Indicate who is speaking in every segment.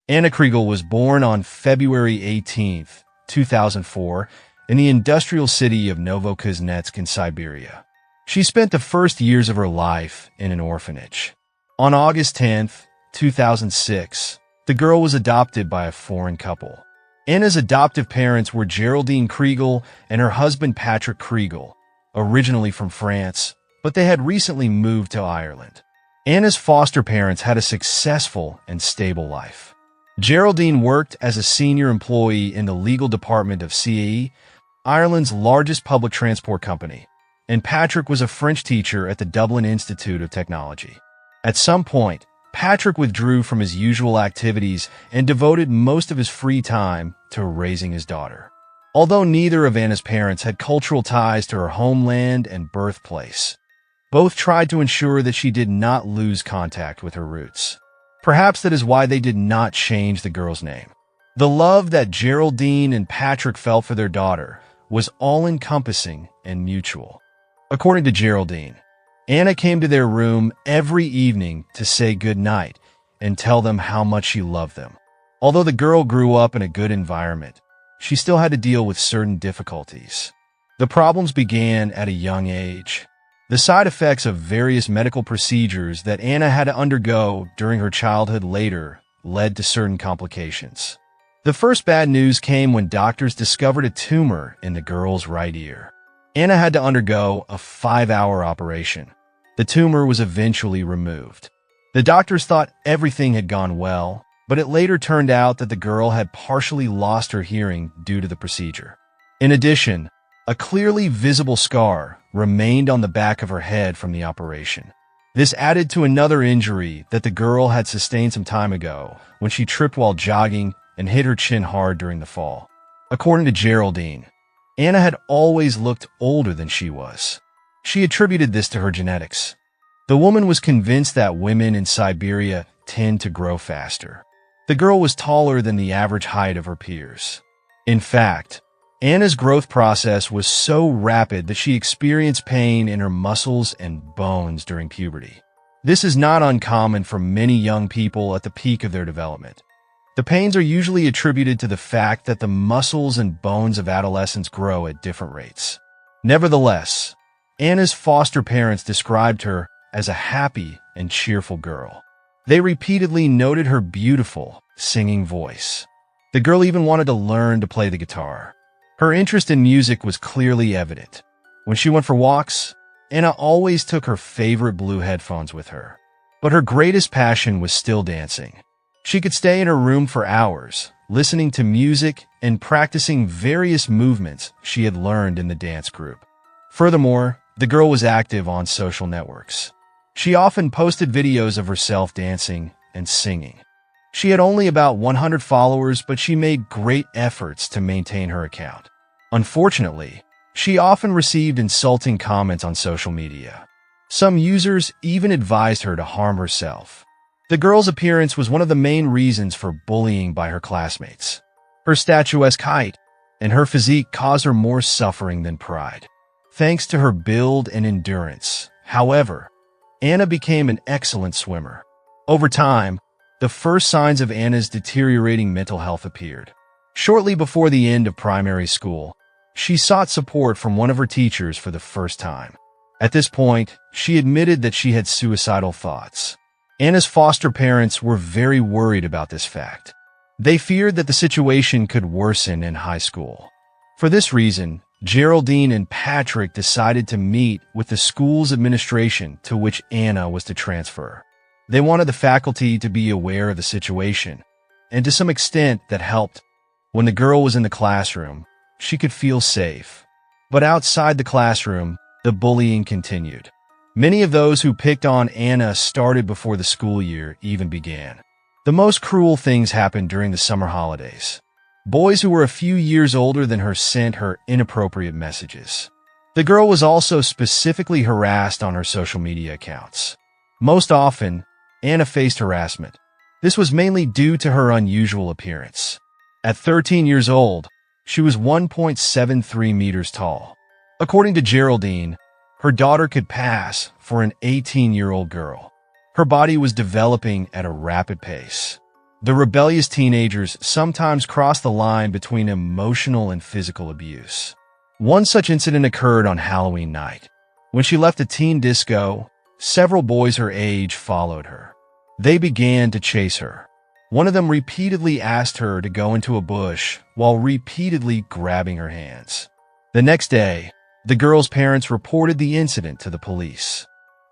Speaker 1: Anna Kriegel was born on February 18, 2004, in the industrial city of Novokuznetsk in Siberia. She spent the first years of her life in an orphanage. On August 10, 2006, the girl was adopted by a foreign couple. Anna's adoptive parents were Geraldine Kriegel and her husband Patrick Kriegel, originally from France, but they had recently moved to Ireland. Anna's foster parents had a successful and stable life. Geraldine worked as a senior employee in the legal department of CAE, Ireland's largest public transport company, and Patrick was a French teacher at the Dublin Institute of Technology. At some point, Patrick withdrew from his usual activities and devoted most of his free time to raising his daughter. Although neither of Anna's parents had cultural ties to her homeland and birthplace, both tried to ensure that she did not lose contact with her roots. Perhaps that is why they did not change the girl's name. The love that Geraldine and Patrick felt for their daughter was all-encompassing and mutual. According to Geraldine, Anna came to their room every evening to say goodnight and tell them how much she loved them. Although the girl grew up in a good environment, she still had to deal with certain difficulties. The problems began at a young age. The side effects of various medical procedures that Anna had to undergo during her childhood later led to certain complications. The first bad news came when doctors discovered a tumor in the girl's right ear. Anna had to undergo a 5-hour operation. The tumor was eventually removed. The doctors thought everything had gone well, but it later turned out that the girl had partially lost her hearing due to the procedure. In addition, a clearly visible scar remained on the back of her head from the operation. This added to another injury that the girl had sustained some time ago when she tripped while jogging and hit her chin hard during the fall. According to Geraldine, Anna had always looked older than she was. She attributed this to her genetics. The woman was convinced that women in Siberia tend to grow faster. The girl was taller than the average height of her peers. In fact, Anna's growth process was so rapid that she experienced pain in her muscles and bones during puberty. This is not uncommon for many young people at the peak of their development. The pains are usually attributed to the fact that the muscles and bones of adolescents grow at different rates. Nevertheless, Anna's foster parents described her as a happy and cheerful girl. They repeatedly noted her beautiful, singing voice. The girl even wanted to learn to play the guitar. Her interest in music was clearly evident. When she went for walks, Anna always took her favorite blue headphones with her. But her greatest passion was still dancing. She could stay in her room for hours, listening to music and practicing various movements she had learned in the dance group. Furthermore, the girl was active on social networks. She often posted videos of herself dancing and singing. She had only about 100 followers, but she made great efforts to maintain her account. Unfortunately, she often received insulting comments on social media. Some users even advised her to harm herself. The girl's appearance was one of the main reasons for bullying by her classmates. Her statuesque height and her physique caused her more suffering than pride. Thanks to her build and endurance, however, Anna became an excellent swimmer. Over time, the first signs of Anna's deteriorating mental health appeared. Shortly before the end of primary school, she sought support from one of her teachers for the first time. At this point, she admitted that she had suicidal thoughts. Anna's foster parents were very worried about this fact. They feared that the situation could worsen in high school. For this reason, Geraldine and Patrick decided to meet with the school's administration to which Anna was to transfer. They wanted the faculty to be aware of the situation, and to some extent that helped. When the girl was in the classroom, she could feel safe. But outside the classroom, the bullying continued. Many of those who picked on Anna started before the school year even began. The most cruel things happened during the summer holidays. Boys who were a few years older than her sent her inappropriate messages. The girl was also specifically harassed on her social media accounts. Most often, Anna faced harassment. This was mainly due to her unusual appearance. At 13 years old, she was 1.73 meters tall. According to Geraldine, her daughter could pass for an 18-year-old girl. Her body was developing at a rapid pace. The rebellious teenagers sometimes cross the line between emotional and physical abuse. One such incident occurred on Halloween night. When she left a teen disco, several boys her age followed her. They began to chase her. One of them repeatedly asked her to go into a bush while repeatedly grabbing her hands. The next day, the girl's parents reported the incident to the police.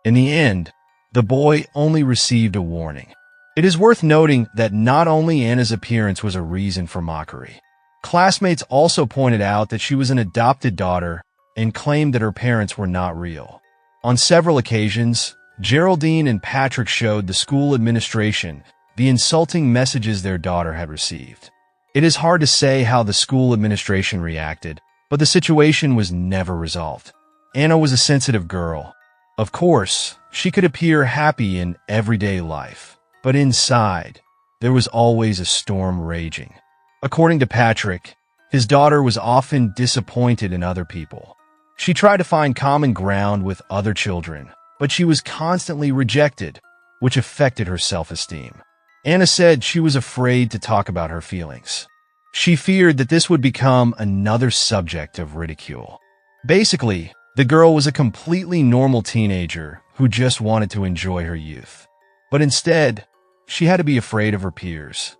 Speaker 1: In the end, the boy only received a warning. It is worth noting that not only Anna's appearance was a reason for mockery. Classmates also pointed out that she was an adopted daughter and claimed that her parents were not real. On several occasions, Geraldine and Patrick showed the school administration the insulting messages their daughter had received. It is hard to say how the school administration reacted, but the situation was never resolved. Anna was a sensitive girl. Of course, she could appear happy in everyday life, but inside, there was always a storm raging. According to Patrick, his daughter was often disappointed in other people. She tried to find common ground with other children, but she was constantly rejected, which affected her self-esteem. Anna said she was afraid to talk about her feelings. She feared that this would become another subject of ridicule. Basically, the girl was a completely normal teenager who just wanted to enjoy her youth. But instead, she had to be afraid of her peers.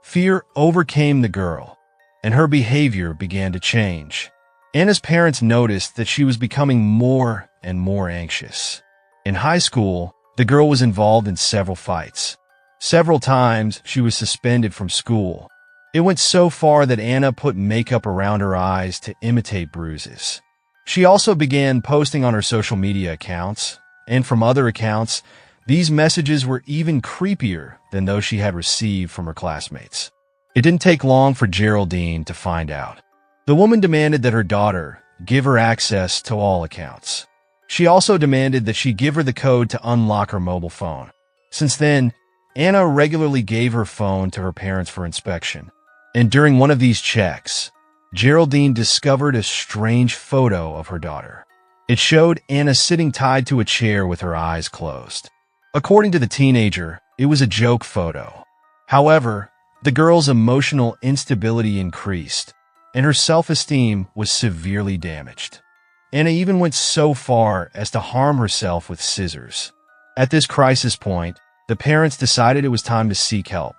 Speaker 1: Fear overcame the girl, and her behavior began to change. Anna's parents noticed that she was becoming more and more anxious. In high school, the girl was involved in several fights. Several times, she was suspended from school. It went so far that Anna put makeup around her eyes to imitate bruises. She also began posting on her social media accounts, and from other accounts, these messages were even creepier than those she had received from her classmates. It didn't take long for Geraldine to find out. The woman demanded that her daughter give her access to all accounts. She also demanded that she give her the code to unlock her mobile phone. Since then, Anna regularly gave her phone to her parents for inspection. And during one of these checks, Geraldine discovered a strange photo of her daughter. It showed Anna sitting tied to a chair with her eyes closed. According to the teenager, it was a joke photo. However, the girl's emotional instability increased, and her self-esteem was severely damaged. Anna even went so far as to harm herself with scissors. At this crisis point, the parents decided it was time to seek help.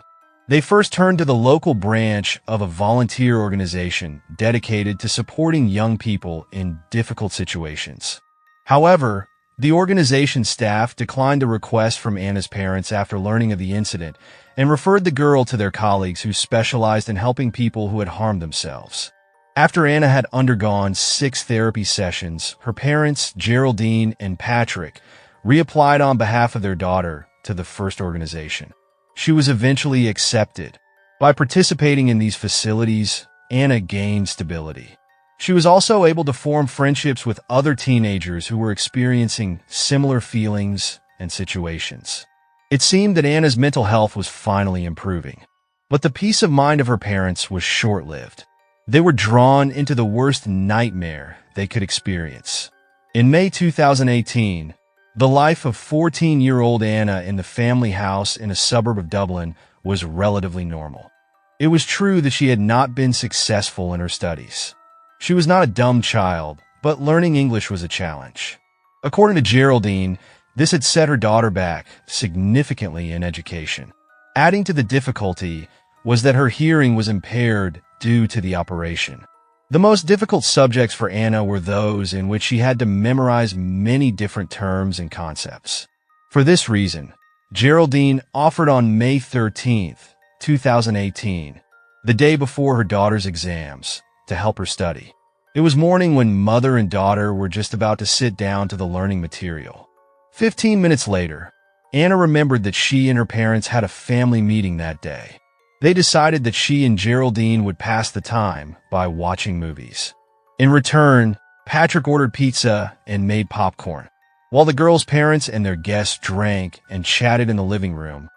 Speaker 1: They first turned to the local branch of a volunteer organization dedicated to supporting young people in difficult situations. However, the organization's staff declined a request from Anna's parents after learning of the incident and referred the girl to their colleagues who specialized in helping people who had harmed themselves. After Anna had undergone 6 therapy sessions, her parents, Geraldine and Patrick, reapplied on behalf of their daughter to the first organization. She was eventually accepted. By participating in these facilities, Anna gained stability. She was also able to form friendships with other teenagers who were experiencing similar feelings and situations. It seemed that Anna's mental health was finally improving, but the peace of mind of her parents was short-lived. They were drawn into the worst nightmare they could experience. In May 2018, the life of 14-year-old Anna in the family house in a suburb of Dublin was relatively normal. It was true that she had not been successful in her studies. She was not a dumb child, but learning English was a challenge. According to Geraldine, this had set her daughter back significantly in education. Adding to the difficulty was that her hearing was impaired due to the operation. The most difficult subjects for Anna were those in which she had to memorize many different terms and concepts. For this reason, Geraldine offered on May 13, 2018, the day before her daughter's exams, to help her study. It was morning when mother and daughter were just about to sit down to the learning material. 15 minutes later, Anna remembered that she and her parents had a family meeting that day. They decided that she and Geraldine would pass the time by watching movies. In return, Patrick ordered pizza and made popcorn. While the girls' parents and their guests drank and chatted in the living room,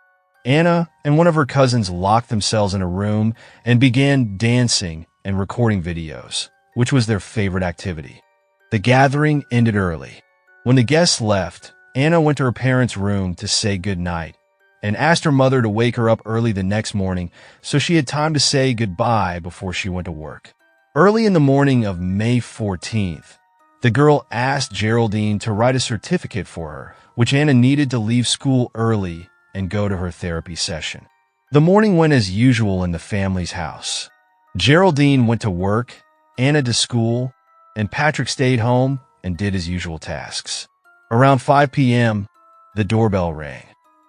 Speaker 1: Anna and one of her cousins locked themselves in a room and began dancing and recording videos, which was their favorite activity. The gathering ended early. When the guests left, Anna went to her parents' room to say goodnight, and asked her mother to wake her up early the next morning so she had time to say goodbye before she went to work. Early in the morning of May 14th, the girl asked Geraldine to write a certificate for her, which Anna needed to leave school early and go to her therapy session. The morning went as usual in the family's house. Geraldine went to work, Anna to school, and Patrick stayed home and did his usual tasks. Around 5 p.m., the doorbell rang.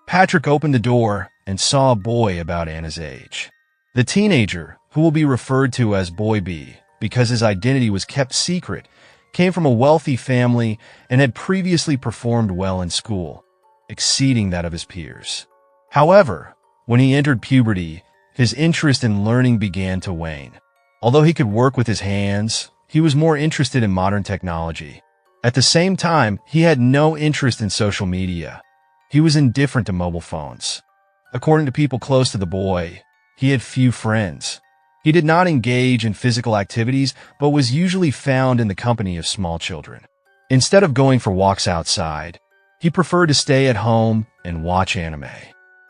Speaker 1: Patrick opened the door and saw a boy about Anna's age. The teenager, who will be referred to as Boy B because his identity was kept secret, came from a wealthy family and had previously performed well in school, exceeding that of his peers. However, when he entered puberty, his interest in learning began to wane. Although he could work with his hands, he was more interested in modern technology. At the same time, he had no interest in social media. He was indifferent to mobile phones. According to people close to the boy, he had few friends. He did not engage in physical activities, but was usually found in the company of small children. Instead of going for walks outside, he preferred to stay at home and watch anime.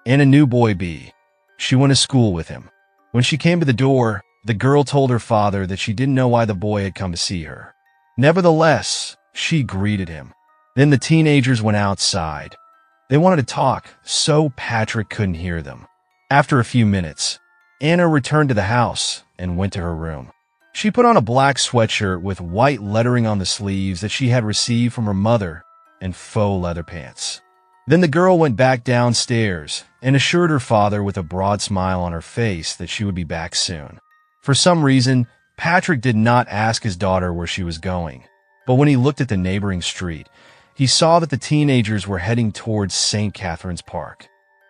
Speaker 1: Anna knew Boy B. She went to school with him. When she came to the door, the girl told her father that she didn't know why the boy had come to see her. Nevertheless, she greeted him. Then the teenagers went outside. They wanted to talk, so Patrick couldn't hear them. After a few minutes, Anna returned to the house and went to her room. She put on a black sweatshirt with white lettering on the sleeves that she had received from her mother and faux leather pants. Then the girl went back downstairs and assured her father with a broad smile on her face that she would be back soon. For some reason, Patrick did not ask his daughter where she was going, but when he looked at the neighboring street, he saw that the teenagers were heading towards St. Catherine's Park.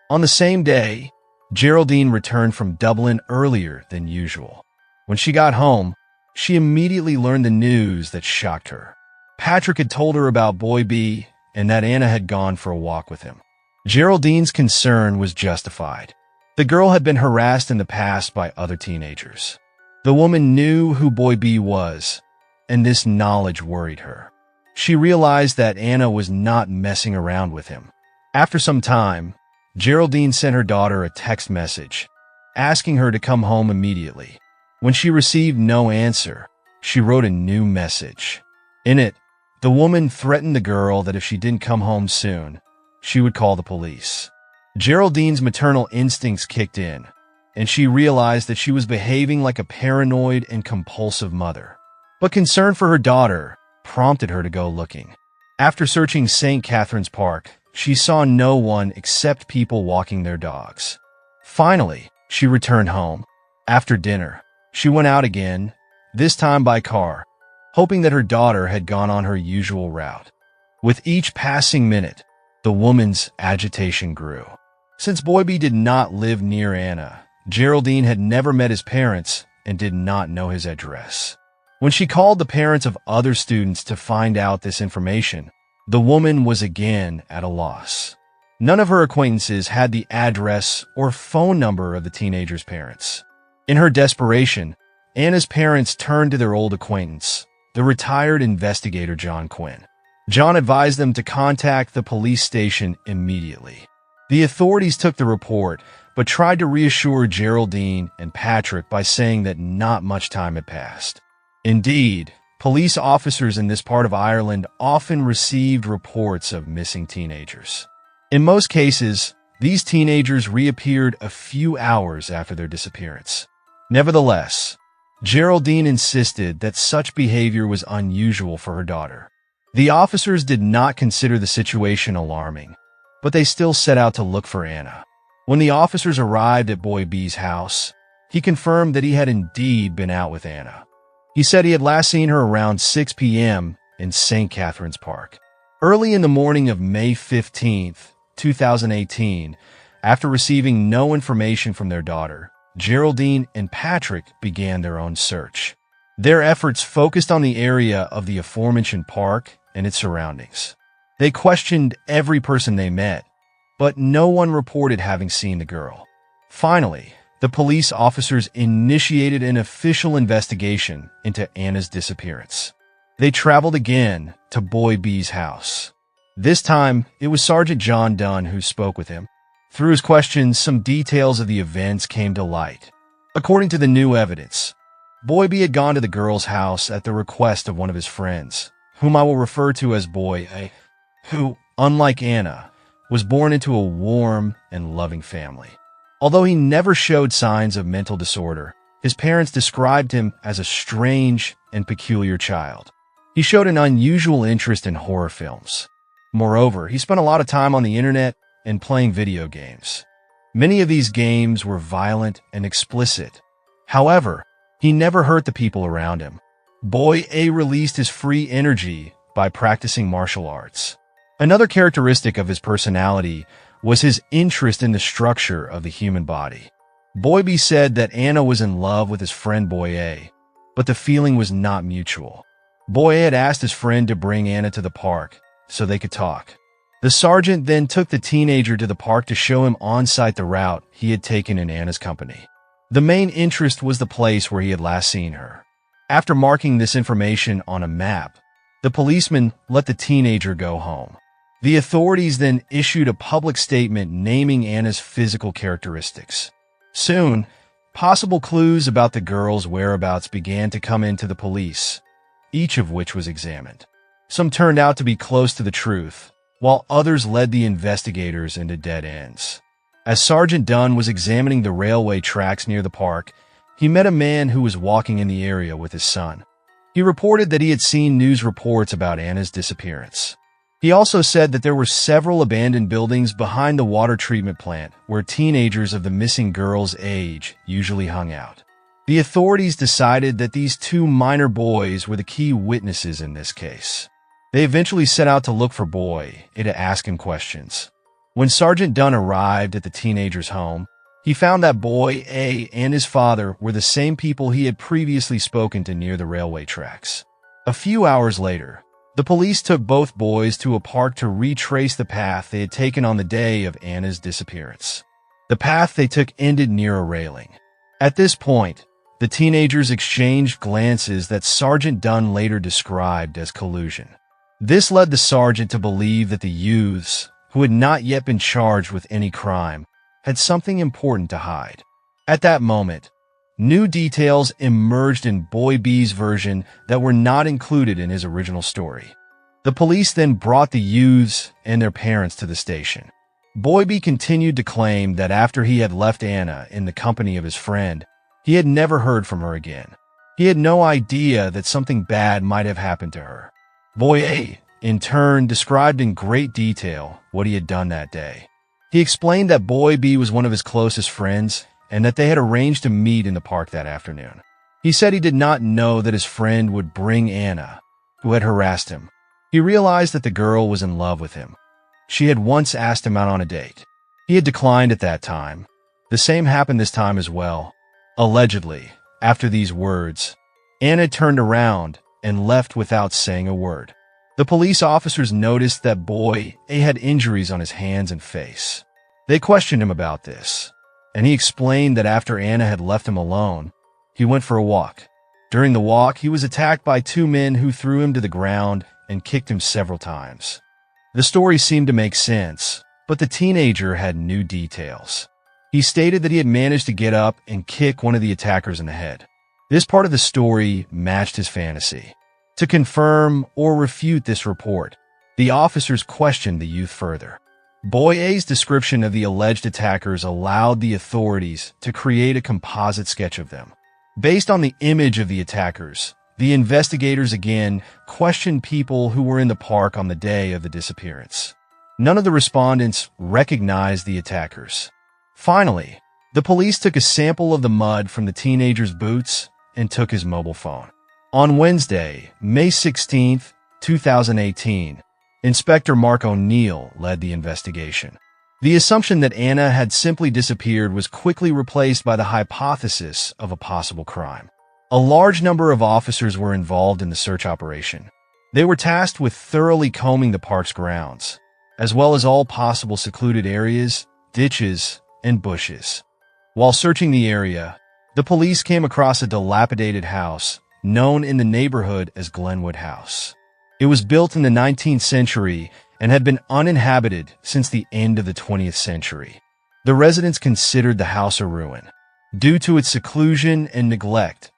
Speaker 1: On the same day, Geraldine returned from Dublin earlier than usual. When she got home, she immediately learned the news that shocked her. Patrick had told her about Boy B and that Anna had gone for a walk with him. Geraldine's concern was justified. The girl had been harassed in the past by other teenagers. The woman knew who Boy B was, and this knowledge worried her. She realized that Anna was not messing around with him. After some time, Geraldine sent her daughter a text message, asking her to come home immediately. When she received no answer, she wrote a new message. In it, the woman threatened the girl that if she didn't come home soon, she would call the police. Geraldine's maternal instincts kicked in, and she realized that she was behaving like a paranoid and compulsive mother. But concern for her daughter prompted her to go looking. After searching St. Catherine's Park, she saw no one except people walking their dogs. Finally, she returned home. After dinner, she went out again, this time by car, hoping that her daughter had gone on her usual route. With each passing minute, the woman's agitation grew. Since Boy B did not live near Anna, Geraldine had never met his parents and did not know his address. When she called the parents of other students to find out this information, the woman was again at a loss. None of her acquaintances had the address or phone number of the teenager's parents. In her desperation, Anna's parents turned to their old acquaintance, the retired investigator John Quinn. John advised them to contact the police station immediately. The authorities took the report, but tried to reassure Geraldine and Patrick by saying that not much time had passed. Indeed, police officers in this part of Ireland often received reports of missing teenagers. In most cases, these teenagers reappeared a few hours after their disappearance. Nevertheless, Geraldine insisted that such behavior was unusual for her daughter. The officers did not consider the situation alarming, but they still set out to look for Anna. When the officers arrived at Boy B's house, he confirmed that he had indeed been out with Anna. He said he had last seen her around 6 p.m. in St. Catherine's Park. Early in the morning of May 15th, 2018, after receiving no information from their daughter, Geraldine and Patrick began their own search. Their efforts focused on the area of the aforementioned park and its surroundings. They questioned every person they met, but no one reported having seen the girl. Finally, the police officers initiated an official investigation into Anna's disappearance. They traveled again to Boy B's house. This time, it was Sergeant John Dunn who spoke with him. Through his questions, some details of the events came to light. According to the new evidence, Boy B had gone to the girl's house at the request of one of his friends, whom I will refer to as Boy A, who, unlike Anna, was born into a warm and loving family. Although he never showed signs of mental disorder, his parents described him as a strange and peculiar child. He showed an unusual interest in horror films. Moreover, he spent a lot of time on the internet and playing video games. Many of these games were violent and explicit. However, he never hurt the people around him. Boy A released his free energy by practicing martial arts. Another characteristic of his personality was his interest in the structure of the human body. Boy B said that Anna was in love with his friend Boy A, but the feeling was not mutual. Boy A had asked his friend to bring Anna to the park so they could talk. The sergeant then took the teenager to the park to show him on-site the route he had taken in Anna's company. The main interest was the place where he had last seen her. After marking this information on a map, the policeman let the teenager go home. The authorities then issued a public statement naming Anna's physical characteristics. Soon, possible clues about the girl's whereabouts began to come into the police, each of which was examined. Some turned out to be close to the truth, while others led the investigators into dead ends. As Sergeant Dunn was examining the railway tracks near the park, he met a man who was walking in the area with his son. He reported that he had seen news reports about Anna's disappearance. He also said that there were several abandoned buildings behind the water treatment plant where teenagers of the missing girl's age usually hung out. The authorities decided that these two minor boys were the key witnesses in this case. They eventually set out to look for Boy and to ask him questions. When Sergeant Dunn arrived at the teenager's home, he found that Boy A and his father were the same people he had previously spoken to near the railway tracks. A few hours later, the police took both boys to a park to retrace the path they had taken on the day of Anna's disappearance. The path they took ended near a railing. At this point, the teenagers exchanged glances that Sergeant Dunn later described as collusion. This led the sergeant to believe that the youths, who had not yet been charged with any crime, had something important to hide. At that moment, new details emerged in Boy B's version that were not included in his original story. The police then brought the youths and their parents to the station. Boy B continued to claim that after he had left Anna in the company of his friend, he had never heard from her again. He had no idea that something bad might have happened to her. Boy A, in turn, described in great detail what he had done that day. He explained that Boy B was one of his closest friends and that they had arranged to meet in the park that afternoon. He said he did not know that his friend would bring Anna, who had harassed him. He realized that the girl was in love with him. She had once asked him out on a date. He had declined at that time. The same happened this time as well. Allegedly, after these words, Anna turned around and left without saying a word. The police officers noticed that Boy A had injuries on his hands and face. They questioned him about this, and he explained that after Anna had left him alone, he went for a walk. During the walk, he was attacked by two men who threw him to the ground and kicked him several times. The story seemed to make sense, but the teenager had new details. He stated that he had managed to get up and kick one of the attackers in the head. This part of the story matched his fantasy. To confirm or refute this report, the officers questioned the youth further. Boy A's description of the alleged attackers allowed the authorities to create a composite sketch of them. Based on the image of the attackers, the investigators again questioned people who were in the park on the day of the disappearance. None of the respondents recognized the attackers. Finally, the police took a sample of the mud from the teenager's boots and took his mobile phone. On Wednesday, May 16, 2018, Inspector Mark O'Neill led the investigation. The assumption that Anna had simply disappeared was quickly replaced by the hypothesis of a possible crime. A large number of officers were involved in the search operation. They were tasked with thoroughly combing the park's grounds, as well as all possible secluded areas, ditches, and bushes. While searching the area, the police came across a dilapidated house known in the neighborhood as Glenwood House. It was built in the 19th century and had been uninhabited since the end of the 20th century. The residents considered the house a ruin. Due to its seclusion and neglect,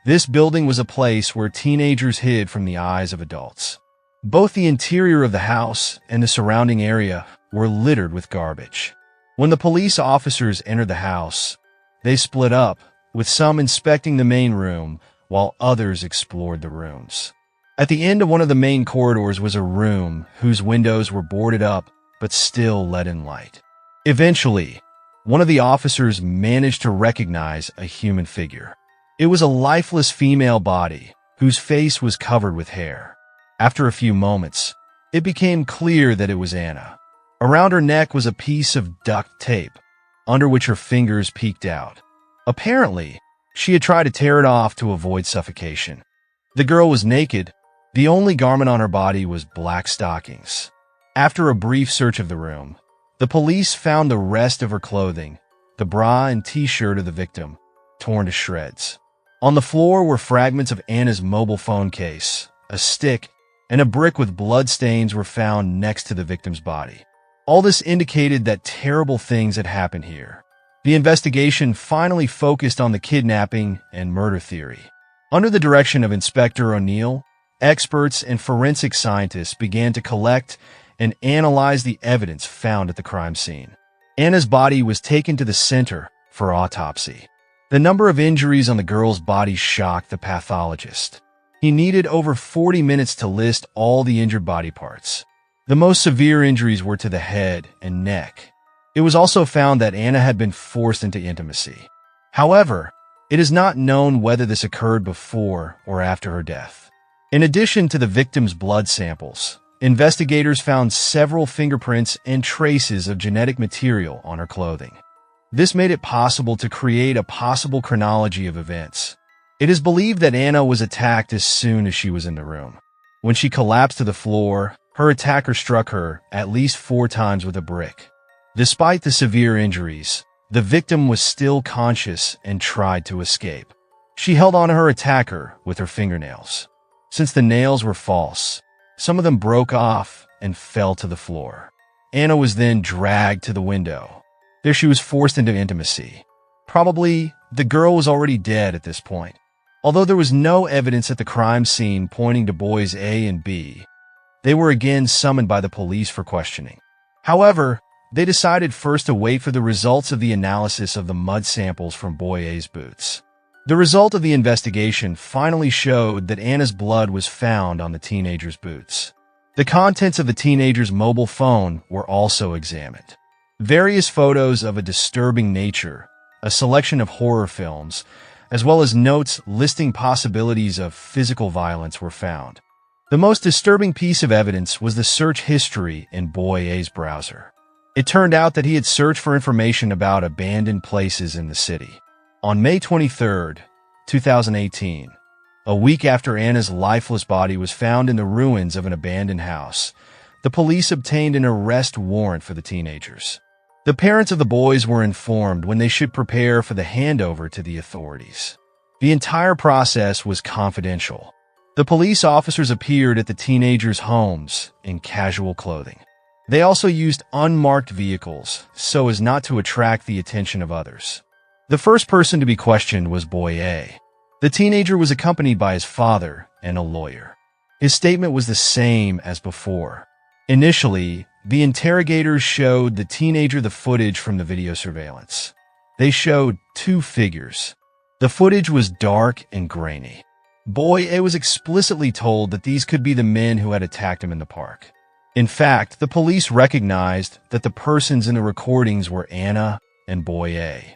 Speaker 1: this building was a place where teenagers hid from the eyes of adults. Both the interior of the house and the surrounding area were littered with garbage. When the police officers entered the house, they split up, with some inspecting the main room while others explored the rooms. At the end of one of the main corridors was a room whose windows were boarded up but still let in light. Eventually, one of the officers managed to recognize a human figure. It was a lifeless female body whose face was covered with hair. After a few moments, it became clear that it was Anna. Around her neck was a piece of duct tape, under which her fingers peeked out. Apparently, she had tried to tear it off to avoid suffocation. The girl was naked. The only garment on her body was black stockings. After a brief search of the room, the police found the rest of her clothing, the bra and t-shirt of the victim, torn to shreds. On the floor were fragments of Anna's mobile phone case, a stick, and a brick with blood stains were found next to the victim's body. All this indicated that terrible things had happened here. The investigation finally focused on the kidnapping and murder theory. Under the direction of Inspector O'Neill, experts and forensic scientists began to collect and analyze the evidence found at the crime scene. Anna's body was taken to the center for autopsy. The number of injuries on the girl's body shocked the pathologist. He needed over 40 minutes to list all the injured body parts. The most severe injuries were to the head and neck. It was also found that Anna had been forced into intimacy. However, it is not known whether this occurred before or after her death. In addition to the victim's blood samples, investigators found several fingerprints and traces of genetic material on her clothing. This made it possible to create a possible chronology of events. It is believed that Anna was attacked as soon as she was in the room. When she collapsed to the floor, her attacker struck her at least 4 times with a brick. Despite the severe injuries, the victim was still conscious and tried to escape. She held on to her attacker with her fingernails. Since the nails were false, some of them broke off and fell to the floor. Anna was then dragged to the window. There she was forced into intimacy. Probably, the girl was already dead at this point. Although there was no evidence at the crime scene pointing to boys A and B, they were again summoned by the police for questioning. However, they decided first to wait for the results of the analysis of the mud samples from boy A's boots. The result of the investigation finally showed that Anna's blood was found on the teenager's boots. The contents of the teenager's mobile phone were also examined. Various photos of a disturbing nature, a selection of horror films, as well as notes listing possibilities of physical violence were found. The most disturbing piece of evidence was the search history in boy A's browser. It turned out that he had searched for information about abandoned places in the city. On May 23, 2018, a week after Anna's lifeless body was found in the ruins of an abandoned house, the police obtained an arrest warrant for the teenagers. The parents of the boys were informed when they should prepare for the handover to the authorities. The entire process was confidential. The police officers appeared at the teenagers' homes in casual clothing. They also used unmarked vehicles so as not to attract the attention of others. The first person to be questioned was boy A. The teenager was accompanied by his father and a lawyer. His statement was the same as before. Initially, the interrogators showed the teenager the footage from the video surveillance. They showed 2 figures. The footage was dark and grainy. Boy A was explicitly told that these could be the men who had attacked him in the park. In fact, the police recognized that the persons in the recordings were Anna and boy A.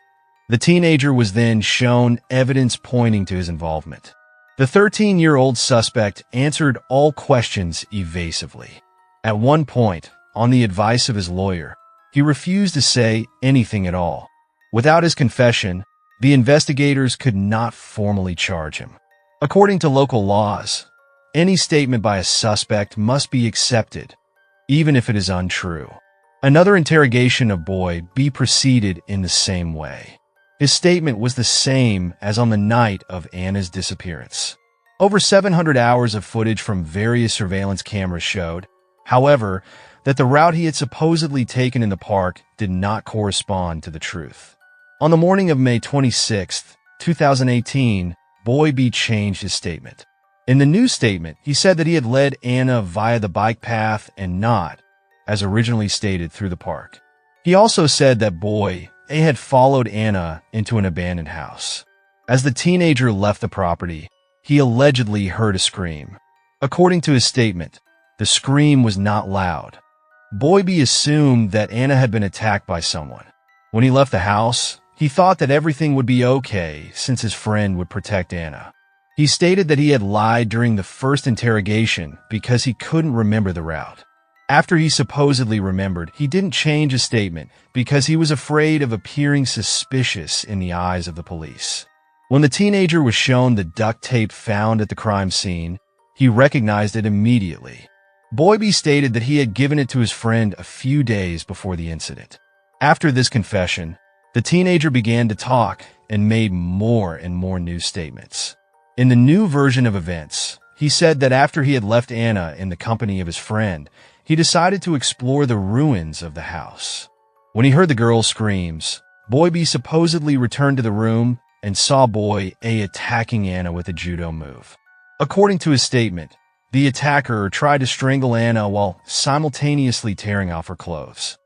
Speaker 1: The teenager was then shown evidence pointing to his involvement. The 13-year-old suspect answered all questions evasively. At one point, on the advice of his lawyer, he refused to say anything at all. Without his confession, the investigators could not formally charge him. According to local laws, any statement by a suspect must be accepted, even if it is untrue. Another interrogation of boy B proceeded in the same way. His statement was the same as on the night of Anna's disappearance. Over 700 hours of footage from various surveillance cameras showed, however, that the route he had supposedly taken in the park did not correspond to the truth. On the morning of May 26, 2018, Boy B changed his statement. In the new statement, he said that he had led Anna via the bike path and not, as originally stated, through the park. He also said that Boy A had followed Anna into an abandoned house. As the teenager left the property, he allegedly heard a scream. According to his statement, the scream was not loud. Boy B assumed that Anna had been attacked by someone. When he left the house, he thought that everything would be okay since his friend would protect Anna. He stated that he had lied during the first interrogation because he couldn't remember the route. After he supposedly remembered, he didn't change his statement because he was afraid of appearing suspicious in the eyes of the police. When the teenager was shown the duct tape found at the crime scene, he recognized it immediately. Boy B stated that he had given it to his friend a few days before the incident. After this confession, the teenager began to talk and made more and more new statements. In the new version of events, he said that after he had left Anna in the company of his friend, he decided to explore the ruins of the house. When he heard the girl's screams, Boy B supposedly returned to the room and saw Boy A attacking Anna with a judo move. According to his statement, the attacker tried to strangle Anna while simultaneously tearing off her clothes.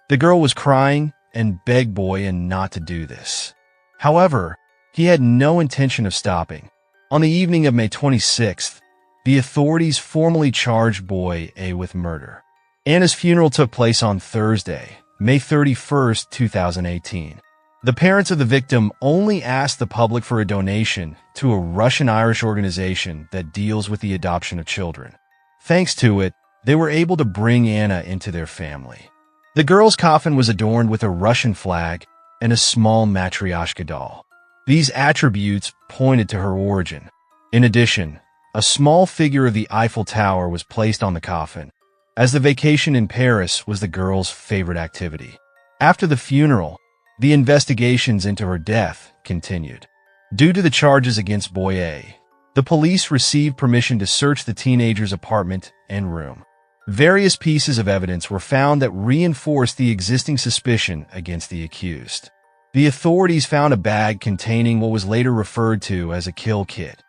Speaker 1: The girl was crying and begged Boy A not to do this. However, he had no intention of stopping. On the evening of May 26th, the authorities formally charged Boy A with murder. Anna's funeral took place on Thursday, May 31st, 2018. The parents of the victim only asked the public for a donation to a Russian-Irish organization that deals with the adoption of children. Thanks to it, they were able to bring Anna into their family. The girl's coffin was adorned with a Russian flag and a small matryoshka doll. These attributes pointed to her origin. In addition, a small figure of the Eiffel Tower was placed on the coffin, as the vacation in Paris was the girl's favorite activity. After the funeral, the investigations into her death continued. Due to the charges against Boy A, the police received permission to search the teenager's apartment and room. Various pieces of evidence were found that reinforced the existing suspicion against the accused. The authorities found a bag containing what was later referred to as a kill kit.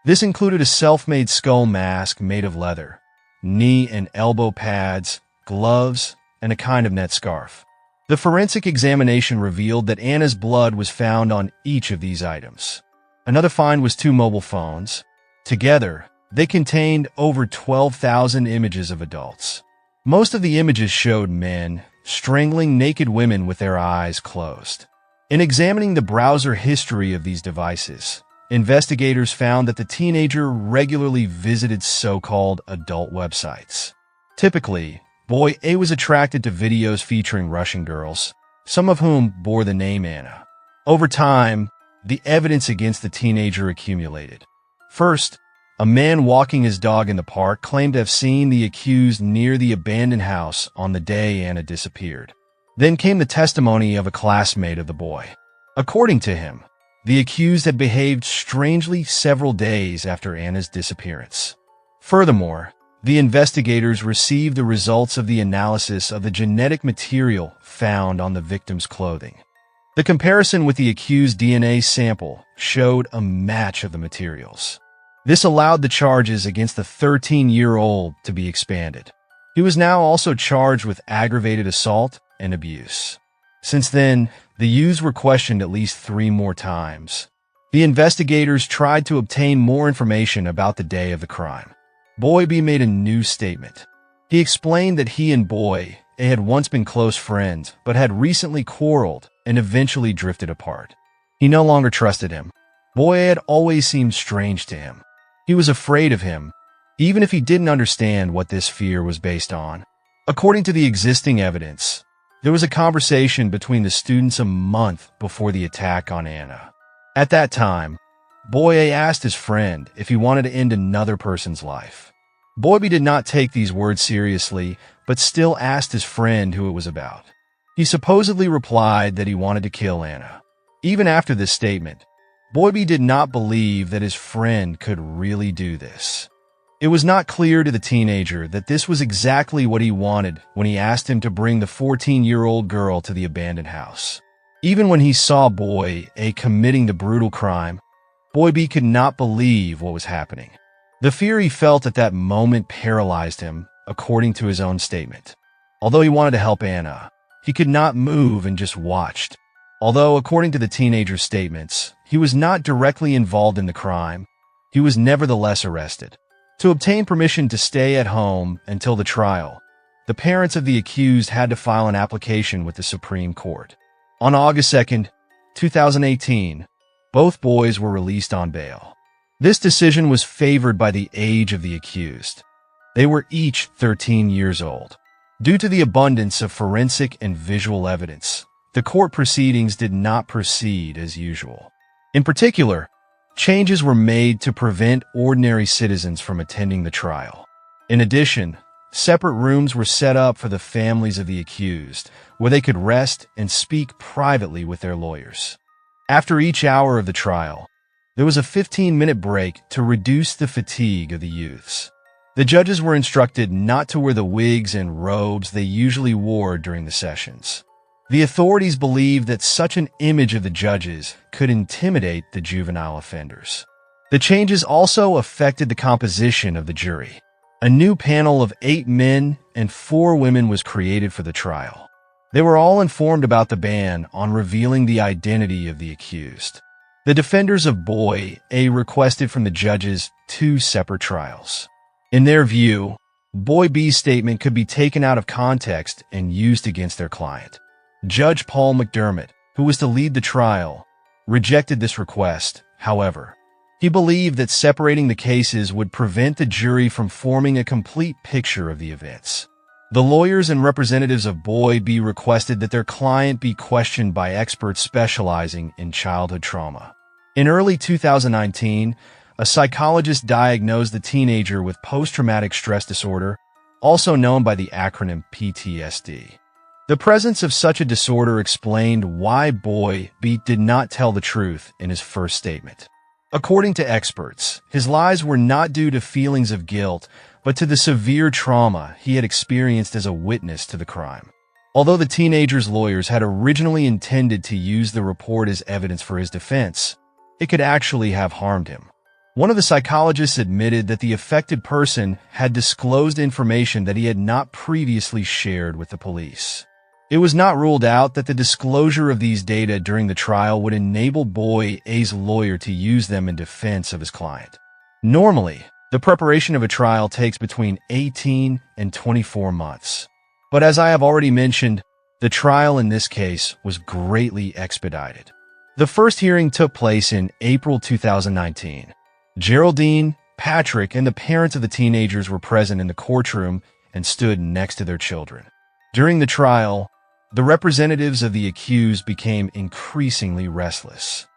Speaker 1: This included a self-made skull mask made of leather, knee and elbow pads, gloves, and a kind of net scarf. The forensic examination revealed that Anna's blood was found on each of these items. Another find was 2 mobile phones. Together, they contained over 12,000 images of adults. Most of the images showed men strangling naked women with their eyes closed. In examining the browser history of these devices, investigators found that the teenager regularly visited so-called adult websites. Typically, Boy A was attracted to videos featuring Russian girls, some of whom bore the name Anna. Over time, the evidence against the teenager accumulated. First, a man walking his dog in the park claimed to have seen the accused near the abandoned house on the day Anna disappeared. Then came the testimony of a classmate of the boy. According to him, the accused had behaved strangely several days after Anna's disappearance. Furthermore, the investigators received the results of the analysis of the genetic material found on the victim's clothing. The comparison with the accused DNA sample showed a match of the materials. This allowed the charges against the 13-year-old to be expanded. He was now also charged with aggravated assault and abuse. Since then, the youths were questioned at least 3 more times. The investigators tried to obtain more information about the day of the crime. Boy B made a new statement. He explained that he and Boy A had once been close friends, but had recently quarreled and eventually drifted apart. He no longer trusted him. Boy A had always seemed strange to him. He was afraid of him, even if he didn't understand what this fear was based on. According to the existing evidence, there was a conversation between the students a month before the attack on Anna. At that time, Boy A asked his friend if he wanted to end another person's life. Boy B did not take these words seriously, but still asked his friend who it was about. He supposedly replied that he wanted to kill Anna. Even after this statement, Boy B did not believe that his friend could really do this. It was not clear to the teenager that this was exactly what he wanted when he asked him to bring the 14-year-old girl to the abandoned house. Even when he saw Boy A committing the brutal crime, Boy B could not believe what was happening. The fear he felt at that moment paralyzed him, according to his own statement. Although he wanted to help Anna, he could not move and just watched. Although, according to the teenager's statements, he was not directly involved in the crime, he was nevertheless arrested. To obtain permission to stay at home until the trial, the parents of the accused had to file an application with the Supreme Court. On August 2, 2018, both boys were released on bail. This decision was favored by the age of the accused. They were each 13 years old. Due to the abundance of forensic and visual evidence, the court proceedings did not proceed as usual. In particular, changes were made to prevent ordinary citizens from attending the trial. In addition, separate rooms were set up for the families of the accused, where they could rest and speak privately with their lawyers. After each hour of the trial, there was a 15-minute break to reduce the fatigue of the youths. The judges were instructed not to wear the wigs and robes they usually wore during the sessions. The authorities believed that such an image of the judges could intimidate the juvenile offenders. The changes also affected the composition of the jury. A new panel of 8 men and 4 women was created for the trial. They were all informed about the ban on revealing the identity of the accused. The defenders of Boy A requested from the judges 2 separate trials. In their view, Boy B's statement could be taken out of context and used against their client. Judge Paul McDermott, who was to lead the trial, rejected this request. However, he believed that separating the cases would prevent the jury from forming a complete picture of the events. The lawyers and representatives of Boy B requested that their client be questioned by experts specializing in childhood trauma. In early 2019, a psychologist diagnosed the teenager with post-traumatic stress disorder, also known by the acronym PTSD. The presence of such a disorder explained why Boy B did not tell the truth in his first statement. According to experts, his lies were not due to feelings of guilt, but to the severe trauma he had experienced as a witness to the crime. Although the teenager's lawyers had originally intended to use the report as evidence for his defense, it could actually have harmed him. One of the psychologists admitted that the affected person had disclosed information that he had not previously shared with the police. It was not ruled out that the disclosure of these data during the trial would enable Boy A's lawyer to use them in defense of his client. Normally, the preparation of a trial takes between 18 and 24 months. But as I have already mentioned, the trial in this case was greatly expedited. The first hearing took place in April 2019. Geraldine, Patrick, and the parents of the teenagers were present in the courtroom and stood next to their children. During the trial, the representatives of the accused became increasingly restless.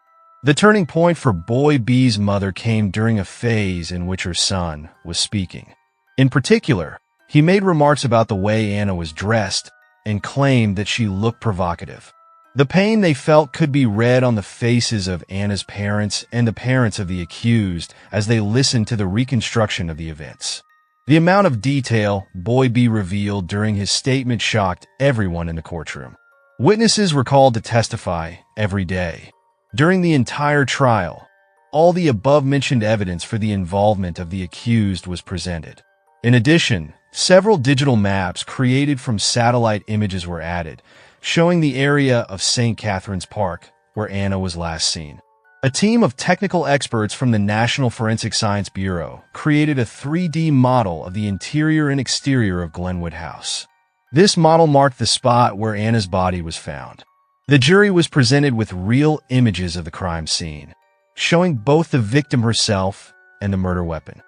Speaker 1: The turning point for Boy B's mother came during a phase in which her son was speaking. In particular, he made remarks about the way Anna was dressed and claimed that she looked provocative. The pain they felt could be read on the faces of Anna's parents and the parents of the accused as they listened to the reconstruction of the events. The amount of detail Boy B revealed during his statement shocked everyone in the courtroom. Witnesses were called to testify every day. During the entire trial, all the above-mentioned evidence for the involvement of the accused was presented. In addition, several digital maps created from satellite images were added, showing the area of St. Catherine's Park, where Anna was last seen. A team of technical experts from the National Forensic Science Bureau created a 3D model of the interior and exterior of Glenwood House. This model marked the spot where Anna's body was found. The jury was presented with real images of the crime scene, showing both the victim herself and the murder weapon.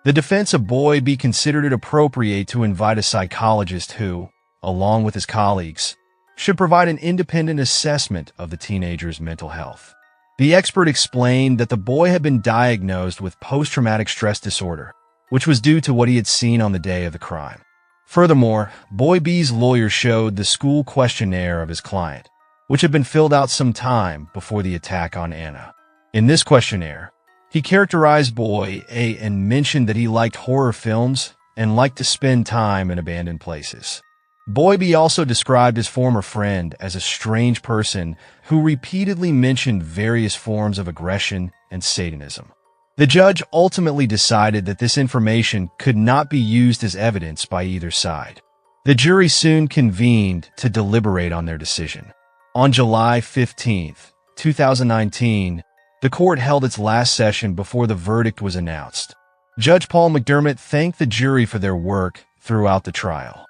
Speaker 1: The defense of Boy B considered it appropriate to invite a psychologist who, along with his colleagues, should provide an independent assessment of the teenager's mental health. The expert explained that the boy had been diagnosed with post-traumatic stress disorder, which was due to what he had seen on the day of the crime. Furthermore, Boy B's lawyer showed the school questionnaire of his client, which had been filled out some time before the attack on Anna. In this questionnaire, He characterized Boy A and mentioned that he liked horror films and liked to spend time in abandoned places. Boy B also described his former friend as a strange person who repeatedly mentioned various forms of aggression and Satanism. The judge ultimately decided that this information could not be used as evidence by either side. The jury soon convened to deliberate on their decision. On July 15, 2019, the court held its last session before the verdict was announced. Judge Paul McDermott thanked the jury for their work throughout the trial.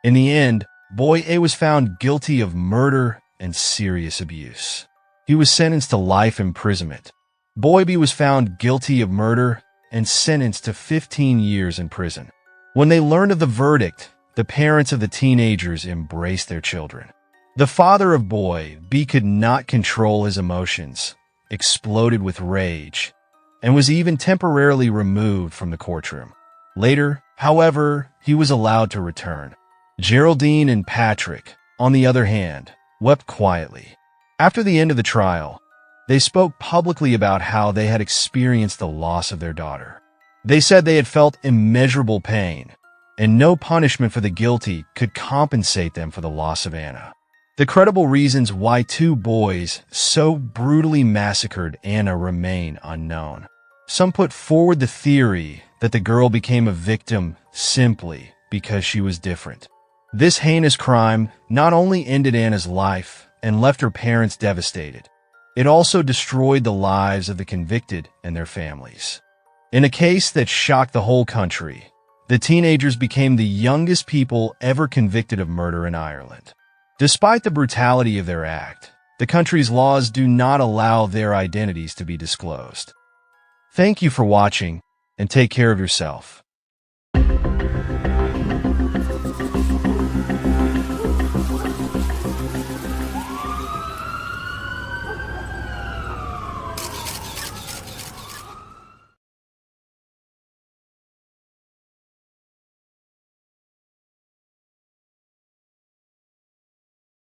Speaker 1: In the end, Boy A was found guilty of murder and serious abuse. He was sentenced to life imprisonment. Boy B was found guilty of murder and sentenced to 15 years in prison. When they learned of the verdict, the parents of the teenagers embraced their children. The father of Boy B could not control his emotions, exploded with rage, and was even temporarily removed from the courtroom. Later, however, he was allowed to return. Geraldine and Patrick, on the other hand, wept quietly. After the end of the trial, they spoke publicly about how they had experienced the loss of their daughter. They said they had felt immeasurable pain, and no punishment for the guilty could compensate them for the loss of Anna. The credible reasons why two boys so brutally massacred Anna remain unknown. Some put forward the theory that the girl became a victim simply because she was different. This heinous crime not only ended Anna's life and left her parents devastated, it also destroyed the lives of the convicted and their families. In a case that shocked the whole country, the teenagers became the youngest people ever convicted of murder in Ireland. Despite the brutality of their act, the country's laws do not allow their identities to be disclosed. Thank you for watching, and take care of yourself.